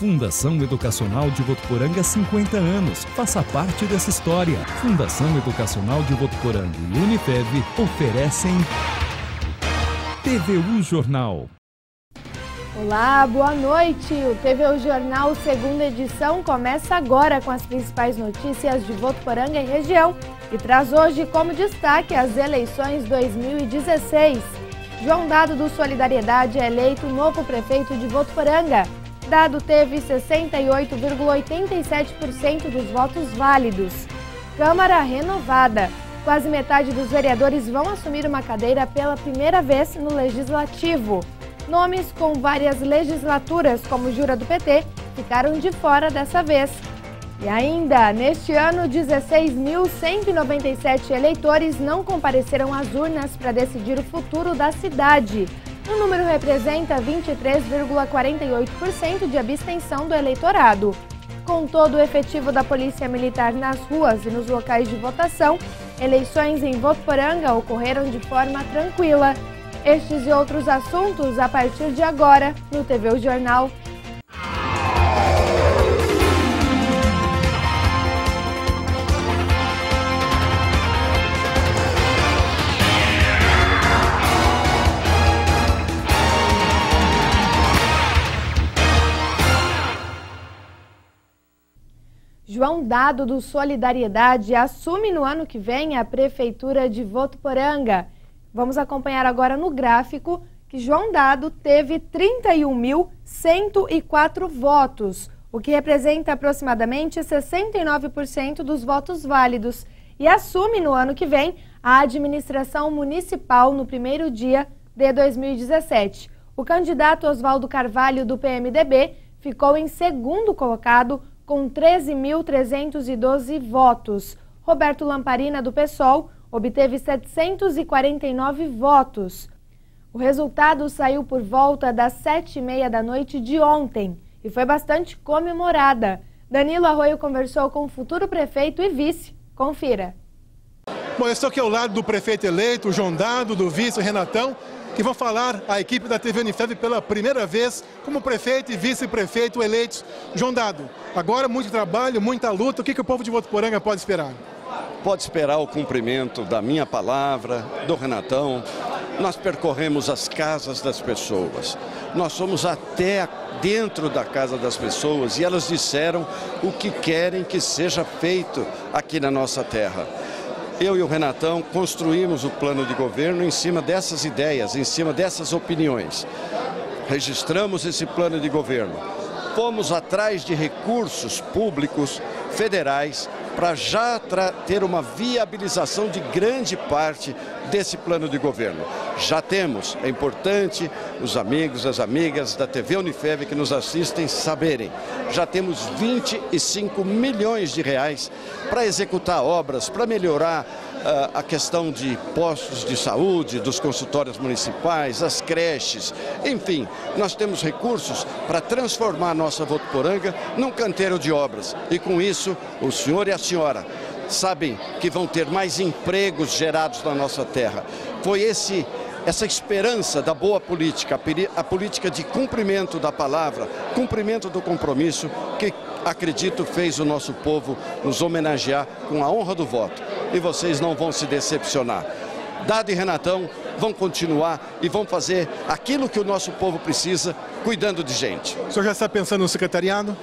Fundação Educacional de Votuporanga, 50 anos. Faça parte dessa história. Fundação Educacional de Votuporanga e Unifev oferecem TVU Jornal. Olá, boa noite. O TVU Jornal, segunda edição, começa agora com as principais notícias de Votuporanga e região e traz hoje como destaque as eleições 2016. João Dado do Solidariedade é eleito novo prefeito de Votuporanga. Dado teve 68,87% dos votos válidos. Câmara renovada. Quase metade dos vereadores vão assumir uma cadeira pela primeira vez no Legislativo. Nomes com várias legislaturas, como Jura do PT, ficaram de fora dessa vez. E ainda, neste ano, 16.197 eleitores não compareceram às urnas para decidir o futuro da cidade. O número representa 23,48% de abstenção do eleitorado. Com todo o efetivo da Polícia Militar nas ruas e nos locais de votação, eleições em Votuporanga ocorreram de forma tranquila. Estes e outros assuntos a partir de agora no TVU Jornal. João Dado do Solidariedade assume no ano que vem a Prefeitura de Votuporanga. Vamos acompanhar agora no gráfico que João Dado teve 31.104 votos, o que representa aproximadamente 69% dos votos válidos, e assume no ano que vem a administração municipal no primeiro dia de 2017. O candidato Oswaldo Carvalho, do PMDB, ficou em segundo colocado com 13.312 votos. Roberto Lamparina, do PSOL, obteve 749 votos. O resultado saiu por volta das 7h30 da noite de ontem e foi bastante comemorada. Danilo Arroio conversou com o futuro prefeito e vice. Confira. Bom, eu estou aqui ao lado do prefeito eleito, o João Dado, do vice, o Renatão, que vão falar a equipe da TV Unifev pela primeira vez como prefeito e vice-prefeito eleitos. João Dado, agora muito trabalho, muita luta, o que o povo de Votuporanga pode esperar? Pode esperar o cumprimento da minha palavra, do Renatão. Nós percorremos as casas das pessoas. Nós fomos até dentro da casa das pessoas e elas disseram o que querem que seja feito aqui na nossa terra. Eu e o Renatão construímos o plano de governo em cima dessas ideias, em cima dessas opiniões. Registramos esse plano de governo. Fomos atrás de recursos públicos federais para já ter uma viabilização de grande parte desse plano de governo. Já temos, é importante os amigos, as amigas da TV Unifev que nos assistem saberem, já temos 25 milhões de reais para executar obras, para melhorar a questão de postos de saúde, dos consultórios municipais, as creches, enfim, nós temos recursos para transformar a nossa Votuporanga num canteiro de obras. E com isso, o senhor e a senhora sabem que vão ter mais empregos gerados na nossa terra. Foi essa esperança da boa política, a política de cumprimento da palavra, cumprimento do compromisso, que acredito fez o nosso povo nos homenagear com a honra do voto. E vocês não vão se decepcionar. Dado e Renatão vão continuar e vão fazer aquilo que o nosso povo precisa, cuidando de gente. O senhor já está pensando no secretariado?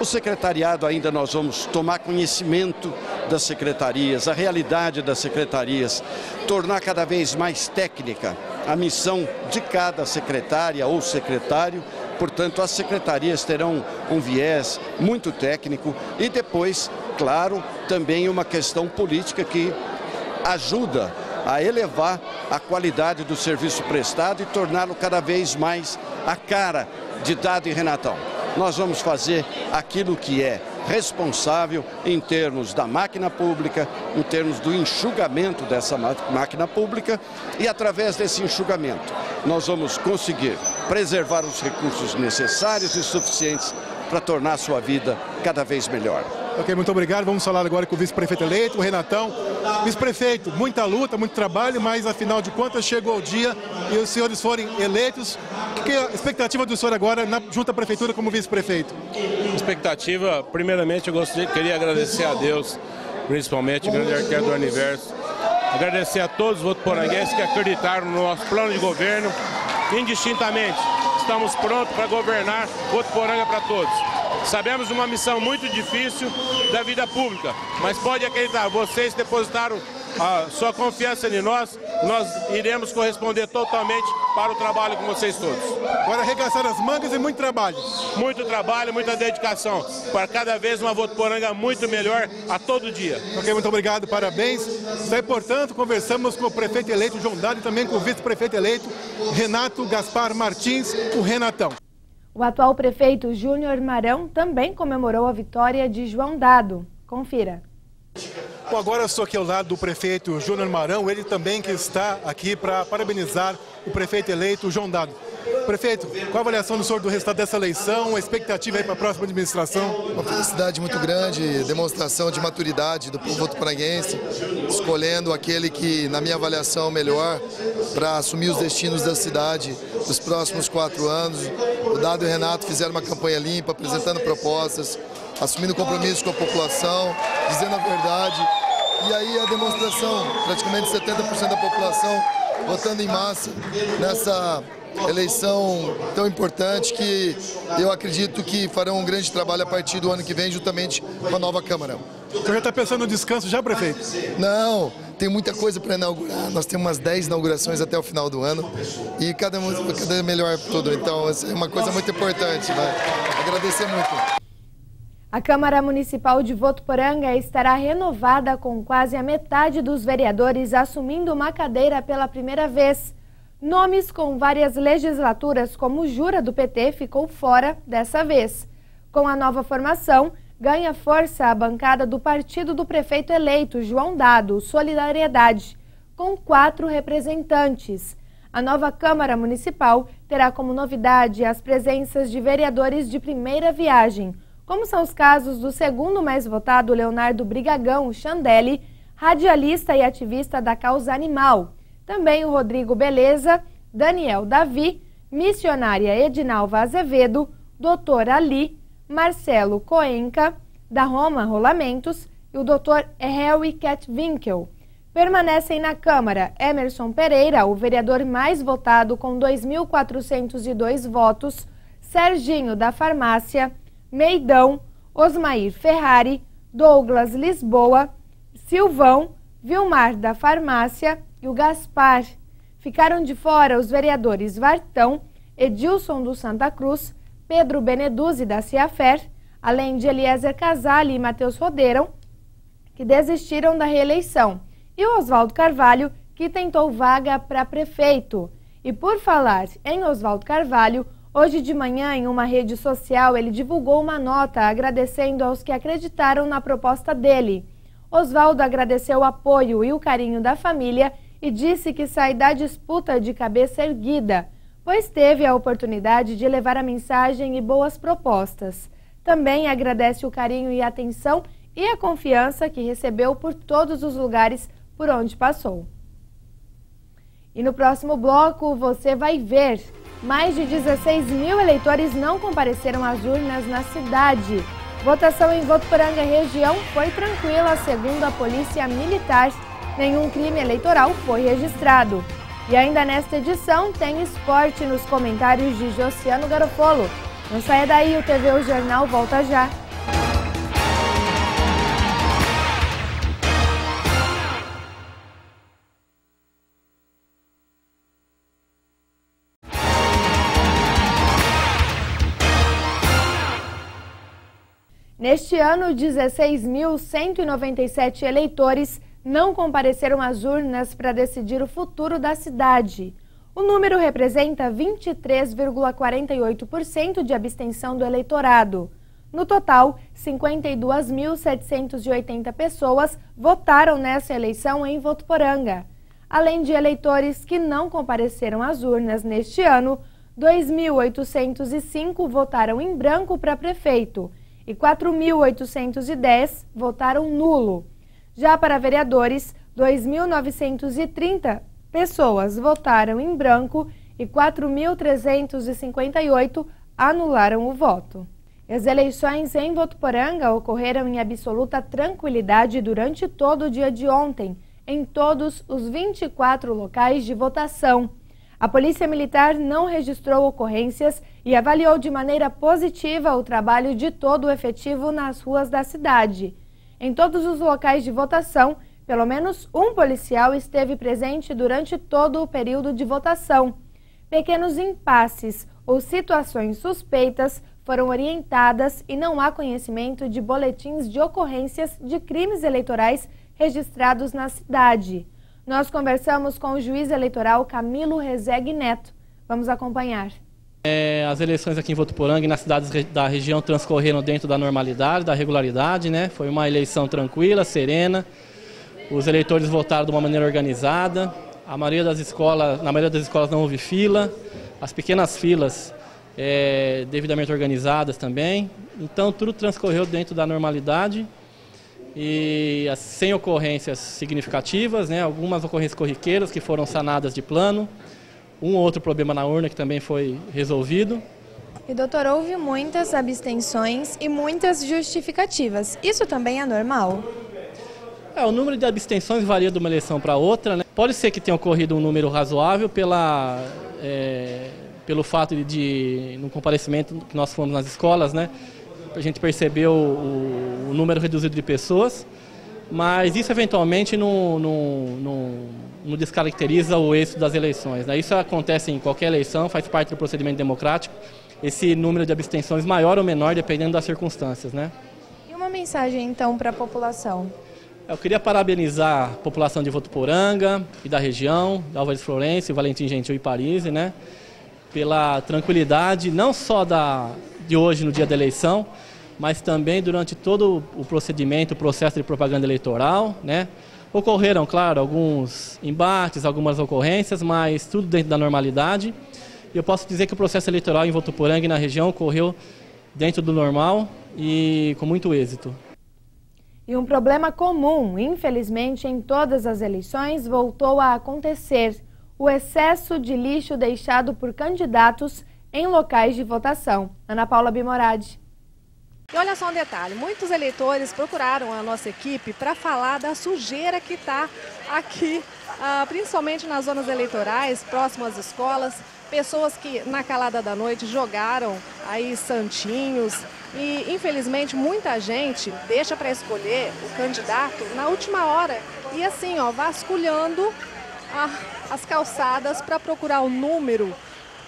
O secretariado ainda nós vamos tomar conhecimento das secretarias, a realidade das secretarias, tornar cada vez mais técnica a missão de cada secretária ou secretário. Portanto, as secretarias terão um viés muito técnico e depois, claro, também uma questão política que ajuda a elevar a qualidade do serviço prestado e torná-lo cada vez mais a cara de Dado e Renatão. Nós vamos fazer aquilo que é responsável em termos da máquina pública, em termos do enxugamento dessa máquina pública, e através desse enxugamento nós vamos conseguir preservar os recursos necessários e suficientes para tornar a sua vida cada vez melhor. Ok, muito obrigado. Vamos falar agora com o vice-prefeito eleito, o Renatão. Vice-prefeito, muita luta, muito trabalho, mas afinal de contas chegou o dia e os senhores forem eleitos Que é a expectativa do senhor agora junto à prefeitura como vice-prefeito? Expectativa, primeiramente eu queria agradecer a Deus, principalmente, o grande arquiteto do universo. Agradecer a todos os votuporanguenses que acreditaram no nosso plano de governo, indistintamente. Estamos prontos para governar Votuporanga para todos. Sabemos uma missão muito difícil da vida pública, mas pode acreditar, vocês depositaram a sua confiança em nós, nós iremos corresponder totalmente para o trabalho com vocês todos. Agora arregaçar as mangas e muito trabalho. Muito trabalho, muita dedicação, para cada vez uma Votuporanga muito melhor a todo dia. Ok, muito obrigado, parabéns. Daí, portanto, conversamos com o prefeito eleito João Dado e também com o vice-prefeito eleito Renato Gaspar Martins, o Renatão. O atual prefeito Júnior Marão também comemorou a vitória de João Dado. Confira. Bom, agora eu estou aqui ao lado do prefeito Júnior Marão, ele também que está aqui para parabenizar o prefeito eleito João Dado. Prefeito, qual a avaliação do senhor do resultado dessa eleição, a expectativa aí para a próxima administração? Uma felicidade muito grande, demonstração de maturidade do povo votuporanguense, escolhendo aquele que, na minha avaliação, melhor para assumir os destinos da cidade nos próximos 4 anos. O Dado e o Renato fizeram uma campanha limpa, apresentando propostas, assumindo compromissos com a população, dizendo a verdade. E aí a demonstração, praticamente 70% da população votando em massa nessa eleição tão importante que eu acredito que farão um grande trabalho a partir do ano que vem, juntamente com a nova Câmara. O senhor já está pensando no descanso já, prefeito? Não, tem muita coisa para inaugurar. Nós temos umas 10 inaugurações até o final do ano e cada melhor tudo. Então, é uma coisa muito importante. Vai agradecer muito. A Câmara Municipal de Votuporanga estará renovada com quase a metade dos vereadores assumindo uma cadeira pela primeira vez. Nomes com várias legislaturas, como o Jura do PT, ficou fora dessa vez. Com a nova formação, ganha força a bancada do partido do prefeito eleito, João Dado, Solidariedade, com 4 representantes. A nova Câmara Municipal terá como novidade as presenças de vereadores de primeira viagem, como são os casos do segundo mais votado, Leonardo Brigagão Chandelli, radialista e ativista da causa animal. Também o Rodrigo Beleza, Daniel Davi, missionária Edinalva Azevedo, Dr. Ali, Marcelo Coenca, da Roma Rolamentos e o Dr. Harry Ketwinkel. Permanecem na Câmara Emerson Pereira, o vereador mais votado com 2.402 votos, Serginho da Farmácia, Meidão, Osmair Ferrari, Douglas Lisboa, Silvão, Vilmar da Farmácia e o Gaspar. Ficaram de fora os vereadores Vartão, Edilson do Santa Cruz, Pedro Beneduzzi da Ciafer, além de Eliezer Casale e Matheus Rodeirão, que desistiram da reeleição, e o Oswaldo Carvalho, que tentou vaga para prefeito. E por falar em Oswaldo Carvalho, hoje de manhã, em uma rede social, ele divulgou uma nota agradecendo aos que acreditaram na proposta dele. Oswaldo agradeceu o apoio e o carinho da família e disse que sai da disputa de cabeça erguida, pois teve a oportunidade de levar a mensagem e boas propostas. Também agradece o carinho e atenção e a confiança que recebeu por todos os lugares por onde passou. E no próximo bloco você vai ver, mais de 16 mil eleitores não compareceram às urnas na cidade. Votação em Votuporanga região foi tranquila, segundo a Polícia Militar. Nenhum crime eleitoral foi registrado. E ainda nesta edição tem esporte nos comentários de Josiano Garofolo. Não saia daí, o TV O Jornal volta já. Neste ano, 16.197 eleitores não compareceram às urnas para decidir o futuro da cidade. O número representa 23,48% de abstenção do eleitorado. No total, 52.780 pessoas votaram nessa eleição em Votuporanga. Além de eleitores que não compareceram às urnas neste ano, 2.805 votaram em branco para prefeito e 4.810 votaram nulo. Já para vereadores, 2.930 pessoas votaram em branco e 4.358 anularam o voto. As eleições em Votuporanga ocorreram em absoluta tranquilidade durante todo o dia de ontem, em todos os 24 locais de votação. A Polícia Militar não registrou ocorrências e avaliou de maneira positiva o trabalho de todo o efetivo nas ruas da cidade. Em todos os locais de votação, pelo menos um policial esteve presente durante todo o período de votação. Pequenos impasses ou situações suspeitas foram orientadas e não há conhecimento de boletins de ocorrências de crimes eleitorais registrados na cidade. Nós conversamos com o juiz eleitoral Camilo Rezegue Neto. Vamos acompanhar. As eleições aqui em Votuporanga e nas cidades da região transcorreram dentro da normalidade, da regularidade, né? Foi uma eleição tranquila, serena. Os eleitores votaram de uma maneira organizada. Na maioria das escolas não houve fila. As pequenas filas devidamente organizadas também. Então tudo transcorreu dentro da normalidade e sem ocorrências significativas, né? Algumas ocorrências corriqueiras que foram sanadas de plano. Um ou outro problema na urna que também foi resolvido. E doutor, houve muitas abstenções e muitas justificativas. Isso também é normal? O número de abstenções varia de uma eleição para outra, né? Pode ser que tenha ocorrido um número razoável pelo fato de no comparecimento que nós fomos nas escolas, né? A gente percebeu o número reduzido de pessoas, mas isso eventualmente não descaracteriza o êxito das eleições, né? Isso acontece em qualquer eleição, faz parte do procedimento democrático, esse número de abstenções maior ou menor dependendo das circunstâncias, né? E uma mensagem então para a população? Eu queria parabenizar a população de Votuporanga e da região, de Álvares Florencio, Valentim Gentil e Paris, né? Pela tranquilidade, não só de hoje no dia da eleição, mas também durante todo o procedimento, o processo de propaganda eleitoral, né? Ocorreram, claro, alguns embates, algumas ocorrências, mas tudo dentro da normalidade. E eu posso dizer que o processo eleitoral em Votuporanga e na região ocorreu dentro do normal e com muito êxito. E um problema comum, infelizmente, em todas as eleições voltou a acontecer: o excesso de lixo deixado por candidatos em locais de votação. Ana Paula Bimoradi. E olha só um detalhe, muitos eleitores procuraram a nossa equipe para falar da sujeira que está aqui, principalmente nas zonas eleitorais, próximo às escolas. Pessoas que na calada da noite jogaram aí santinhos e infelizmente muita gente deixa para escolher o candidato na última hora e assim, vasculhando as calçadas para procurar o número,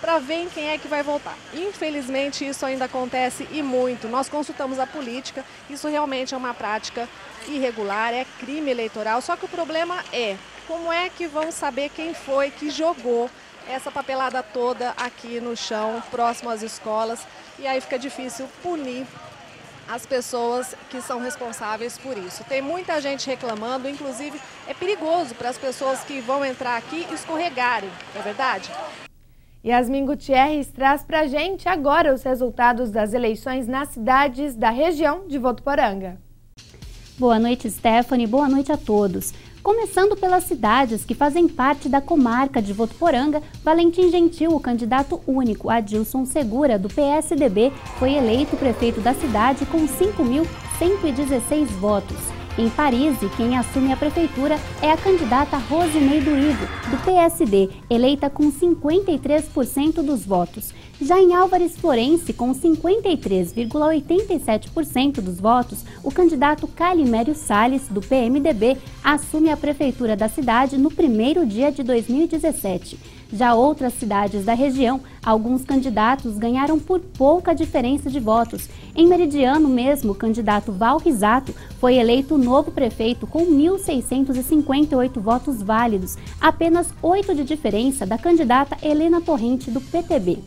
para ver em quem é que vai votar. Infelizmente isso ainda acontece e muito. Nós consultamos a política, isso realmente é uma prática irregular, é crime eleitoral, só que o problema é como é que vão saber quem foi que jogou essa papelada toda aqui no chão, próximo às escolas, e aí fica difícil punir as pessoas que são responsáveis por isso. Tem muita gente reclamando, inclusive é perigoso para as pessoas que vão entrar aqui escorregarem, não é verdade? Yasmin Gutierrez traz para a gente agora os resultados das eleições nas cidades da região de Votuporanga. Boa noite, Stephanie. Boa noite a todos. Começando pelas cidades que fazem parte da comarca de Votuporanga, Valentim Gentil, o candidato único, Adilson Segura, do PSDB, foi eleito prefeito da cidade com 5.116 votos. Em Paris, quem assume a prefeitura é a candidata Rosinei do Ivo, do PSD, eleita com 53% dos votos. Já em Álvares Florencio, com 53,87% dos votos, o candidato Calimério Salles, do PMDB, assume a prefeitura da cidade no primeiro dia de 2017. Já outras cidades da região, alguns candidatos ganharam por pouca diferença de votos. Em Meridiano mesmo, o candidato Val Risato foi eleito novo prefeito com 1.658 votos válidos, apenas 8 de diferença da candidata Helena Torrente, do PTB.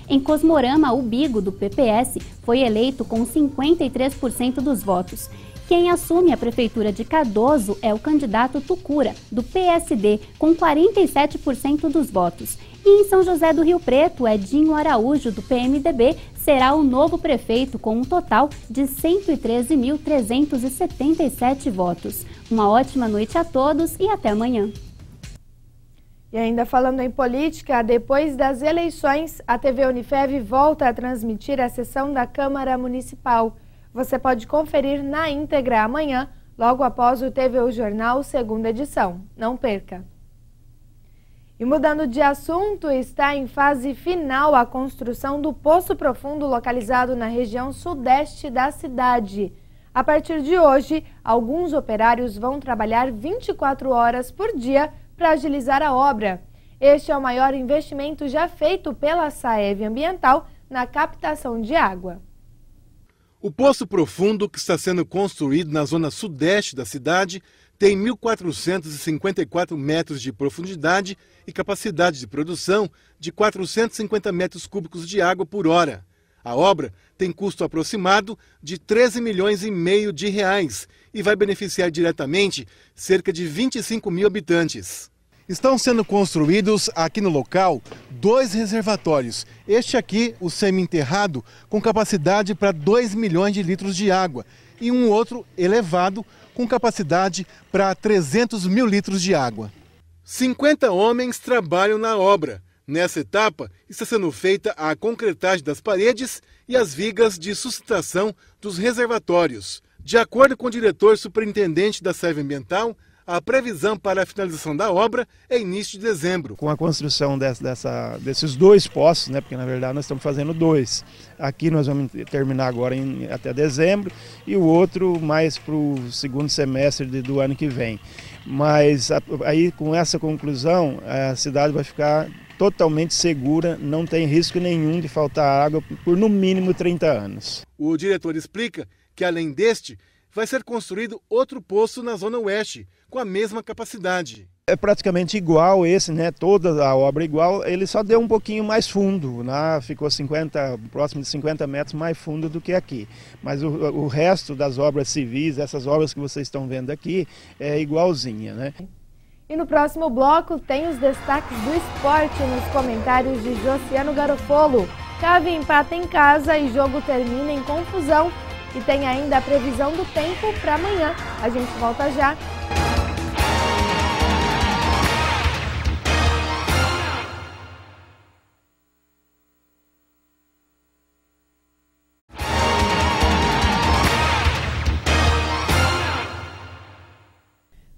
Em Cosmorama, o Bigo, do PPS, foi eleito com 53% dos votos. Quem assume a prefeitura de Cardoso é o candidato Tucura, do PSD, com 47% dos votos. E em São José do Rio Preto, Edinho Araújo, do PMDB, será o novo prefeito com um total de 113.377 votos. Uma ótima noite a todos e até amanhã. E ainda falando em política, depois das eleições, a TV Unifev volta a transmitir a sessão da Câmara Municipal. Você pode conferir na íntegra amanhã, logo após o TVU Jornal, segunda edição. Não perca! E mudando de assunto, está em fase final a construção do Poço Profundo localizado na região sudeste da cidade. A partir de hoje, alguns operários vão trabalhar 24 horas por dia para agilizar a obra. Este é o maior investimento já feito pela Saev Ambiental na captação de água. O Poço Profundo, que está sendo construído na zona sudeste da cidade, tem 1.454 metros de profundidade e capacidade de produção de 450 metros cúbicos de água por hora. A obra tem custo aproximado de 13 milhões e meio de reais e vai beneficiar diretamente cerca de 25 mil habitantes. Estão sendo construídos aqui no local 2 reservatórios. Este aqui, o semi-enterrado, com capacidade para 2 milhões de litros de água, e um outro elevado com capacidade para 300 mil litros de água. 50 homens trabalham na obra. Nessa etapa, está sendo feita a concretagem das paredes e as vigas de sustentação dos reservatórios. De acordo com o diretor superintendente da Saev Ambiental, a previsão para a finalização da obra é início de dezembro. Com a construção desses 2 poços, né, porque na verdade nós estamos fazendo 2. Aqui nós vamos terminar agora até dezembro e o outro mais para o segundo semestre do ano que vem. Mas aí com essa conclusão a cidade vai ficar totalmente segura, não tem risco nenhum de faltar água por no mínimo 30 anos. O diretor explica que além deste, vai ser construído outro poço na zona oeste, com a mesma capacidade. É praticamente igual esse, né? Toda a obra igual, ele só deu um pouquinho mais fundo, né? Ficou próximo de 50 metros mais fundo do que aqui. Mas o resto das obras civis, essas obras que vocês estão vendo aqui, é igualzinha, né? E no próximo bloco tem os destaques do esporte nos comentários de Josiano Garofolo. Chave empata em casa e jogo termina em confusão. E tem ainda a previsão do tempo para amanhã. A gente volta já.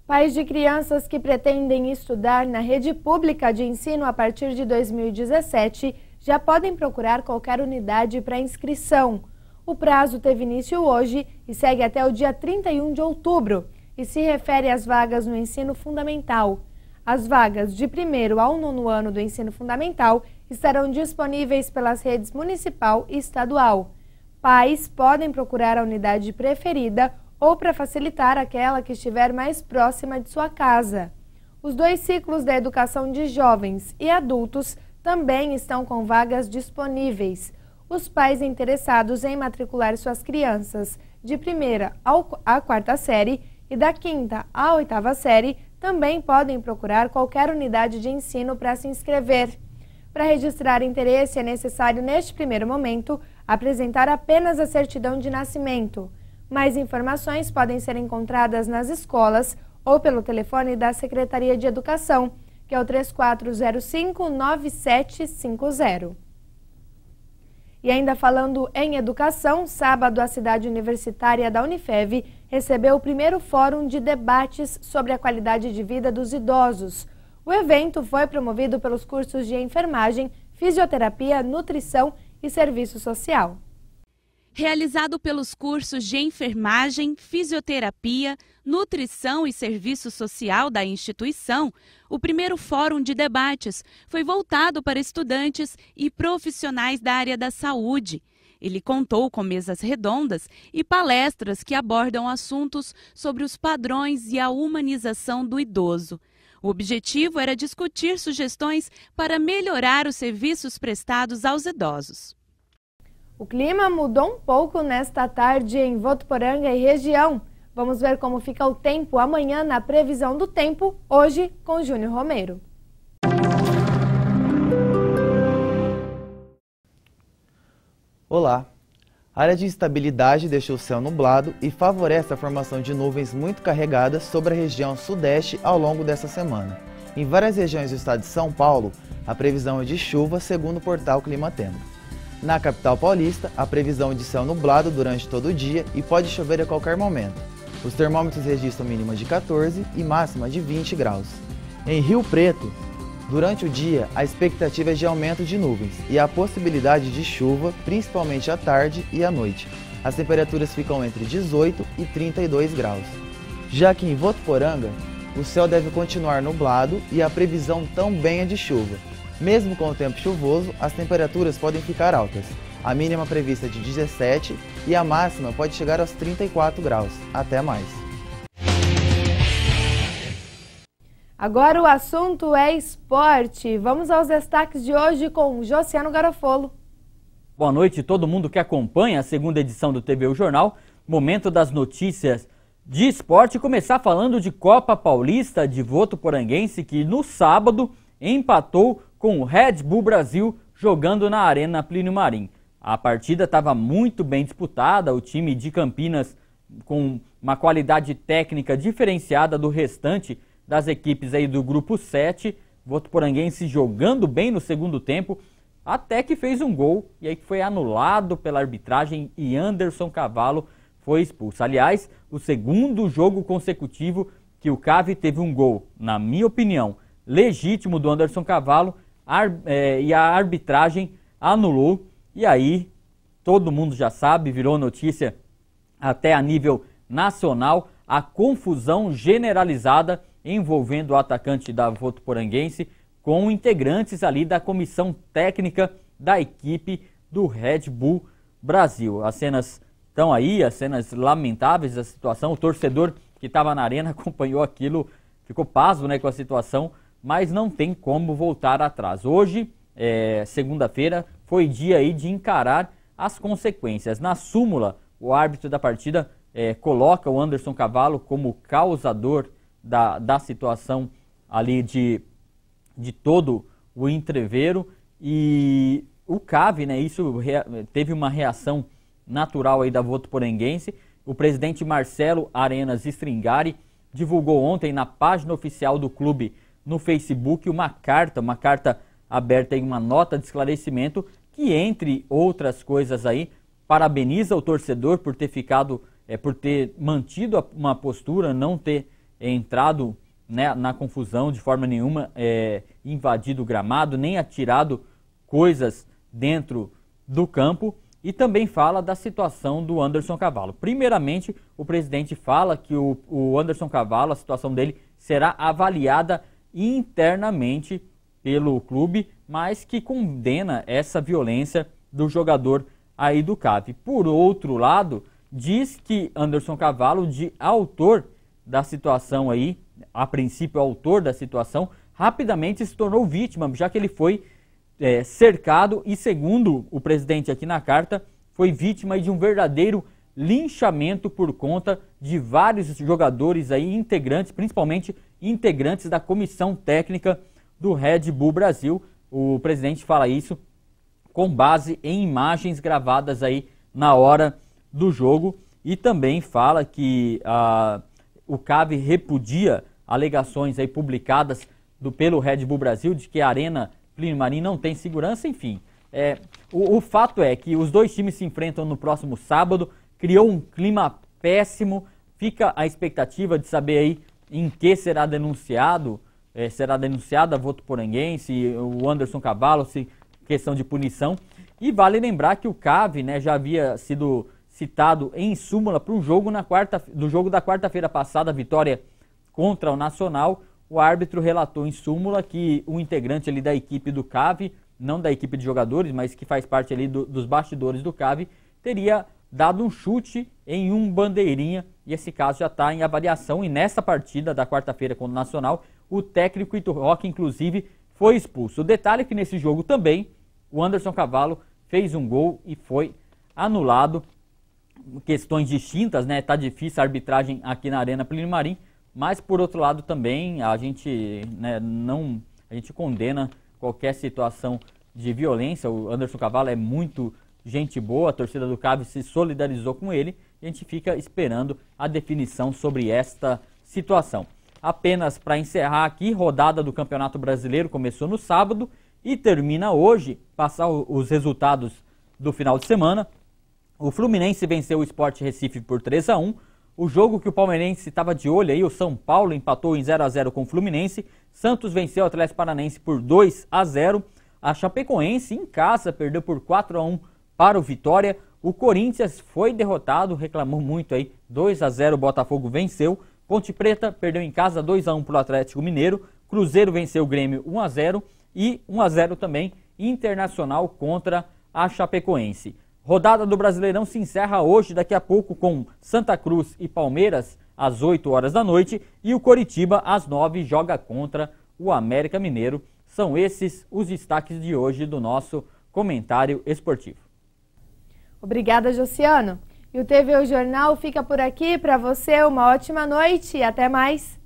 Pais de crianças que pretendem estudar na rede pública de ensino a partir de 2017 já podem procurar qualquer unidade para inscrição. O prazo teve início hoje e segue até o dia 31 de outubro e se refere às vagas no ensino fundamental. As vagas de 1º ao 9º ano do ensino fundamental estarão disponíveis pelas redes municipal e estadual. Pais podem procurar a unidade preferida ou para facilitar aquela que estiver mais próxima de sua casa. Os 2 ciclos da educação de jovens e adultos também estão com vagas disponíveis. Os pais interessados em matricular suas crianças de 1ª à 4ª série e da 5ª à 8ª série também podem procurar qualquer unidade de ensino para se inscrever. Para registrar interesse é necessário, neste primeiro momento, apresentar apenas a certidão de nascimento. Mais informações podem ser encontradas nas escolas ou pelo telefone da Secretaria de Educação, que é o 3405-9750. E ainda falando em educação, sábado a cidade universitária da Unifev recebeu o primeiro fórum de debates sobre a qualidade de vida dos idosos. O evento foi promovido pelos cursos de enfermagem, fisioterapia, nutrição e serviço social. Realizado pelos cursos de enfermagem, fisioterapia, nutrição e serviço social da instituição, o primeiro fórum de debates foi voltado para estudantes e profissionais da área da saúde. Ele contou com mesas redondas e palestras que abordam assuntos sobre os padrões e a humanização do idoso. O objetivo era discutir sugestões para melhorar os serviços prestados aos idosos. O clima mudou um pouco nesta tarde em Votuporanga e região. Vamos ver como fica o tempo amanhã na previsão do tempo, hoje com Júnior Romero. Olá! A área de instabilidade deixa o céu nublado e favorece a formação de nuvens muito carregadas sobre a região sudeste ao longo dessa semana. Em várias regiões do estado de São Paulo, a previsão é de chuva, segundo o portal Climatempo. Na capital paulista, a previsão é de céu nublado durante todo o dia e pode chover a qualquer momento. Os termômetros registram mínima de 14 e máxima de 20 graus. Em Rio Preto, durante o dia, a expectativa é de aumento de nuvens e a possibilidade de chuva, principalmente à tarde e à noite. As temperaturas ficam entre 18 e 32 graus. Já que em Votuporanga, o céu deve continuar nublado e a previsão também é de chuva. Mesmo com o tempo chuvoso, as temperaturas podem ficar altas. A mínima prevista é de 17 e a máxima pode chegar aos 34 graus. Até mais. Agora o assunto é esporte. Vamos aos destaques de hoje com Josiano Garofolo. Boa noite, todo mundo que acompanha a segunda edição do TV O Jornal. Momento das notícias de esporte. Começar falando de Copa Paulista de Votuporanguense, que no sábado empatou com o Red Bull Brasil jogando na Arena Plínio Marim. A partida estava muito bem disputada, o time de Campinas com uma qualidade técnica diferenciada do restante das equipes aí do grupo 7, Votuporanguense jogando bem no segundo tempo, até que fez um gol e aí foi anulado pela arbitragem e Anderson Cavalo foi expulso. Aliás, o segundo jogo consecutivo que o CAV teve um gol, na minha opinião, legítimo do Anderson Cavalo, e a arbitragem anulou. E aí, todo mundo já sabe, virou notícia até a nível nacional, a confusão generalizada envolvendo o atacante da Votuporanguense com integrantes ali da comissão técnica da equipe do Red Bull Brasil. As cenas estão aí, as cenas lamentáveis da situação. O torcedor que estava na arena acompanhou aquilo, ficou pasmo, né, com a situação, mas não tem como voltar atrás. Hoje, segunda-feira, foi dia aí de encarar as consequências. Na súmula, o árbitro da partida coloca o Anderson Cavalo como causador da situação ali de todo o entreveiro, e o CAV, né, isso teve uma reação natural aí da Votuporanguense. O presidente Marcelo Arenas Stringari divulgou ontem na página oficial do clube no Facebook uma carta aberta em uma nota de esclarecimento que, entre outras coisas aí, parabeniza o torcedor por ter por ter mantido uma postura, não ter entrado, né, na confusão de forma nenhuma, invadido o gramado, nem atirado coisas dentro do campo, e também fala da situação do Anderson Cavalo. Primeiramente, o presidente fala que o Anderson Cavalo, a situação dele será avaliada internamente pelo clube, mas que condena essa violência do jogador aí do CAV. Por outro lado, diz que Anderson Cavalo, de autor da situação aí, a princípio autor da situação, rapidamente se tornou vítima, já que ele foi cercado e, segundo o presidente aqui na carta, foi vítima de um verdadeiro linchamento por conta de vários jogadores aí, integrantes, principalmente integrantes da comissão técnica do Red Bull Brasil. O presidente fala isso com base em imagens gravadas aí na hora do jogo, e também fala que o CAV repudia alegações aí publicadas pelo Red Bull Brasil de que a Arena Plínio Marim não tem segurança. Enfim, o fato é que os dois times se enfrentam no próximo sábado, criou um clima péssimo, fica a expectativa de saber aí em que será denunciada a Votuporanguense, o Anderson Cavalo, se questão de punição. E vale lembrar que o CAV, né, já havia sido citado em súmula para um jogo do jogo da quarta-feira passada, vitória contra o Nacional. O árbitro relatou em súmula que um integrante ali da equipe do CAV, não da equipe de jogadores, mas que faz parte ali dos bastidores do CAV, teria dado um chute em um bandeirinha, e esse caso já está em avaliação. E nessa partida da quarta-feira contra o Nacional, o técnico Ito Roque, inclusive, foi expulso. O detalhe é que nesse jogo também, o Anderson Cavalo fez um gol e foi anulado. Questões distintas, né? Tá difícil a arbitragem aqui na Arena Plínio Marim, mas por outro lado também a gente, né, a gente condena qualquer situação de violência. O Anderson Cavalo é muito gente boa, a torcida do CAV se solidarizou com ele, e a gente fica esperando a definição sobre esta situação. apenas para encerrar aqui, rodada do Campeonato Brasileiro começou no sábado e termina hoje, passar os resultados do final de semana. O Fluminense venceu o Sport Recife por 3-1. O jogo que o palmeirense estava de olho aí, o São Paulo empatou em 0-0 com o Fluminense. Santos venceu o Atlético Paranaense por 2-0. A Chapecoense em casa perdeu por 4-1 para o Vitória. O Corinthians foi derrotado, reclamou muito aí, 2-0 o Botafogo venceu. Ponte Preta perdeu em casa 2-1 para o Atlético Mineiro. Cruzeiro venceu o Grêmio 1-0 e 1-0 também Internacional contra a Chapecoense. Rodada do Brasileirão se encerra hoje, daqui a pouco, com Santa Cruz e Palmeiras às 8 horas da noite e o Coritiba às 9 joga contra o América Mineiro. São esses os destaques de hoje do nosso comentário esportivo. Obrigada, Josiano. E o TV O Jornal fica por aqui. Para você, uma ótima noite e até mais.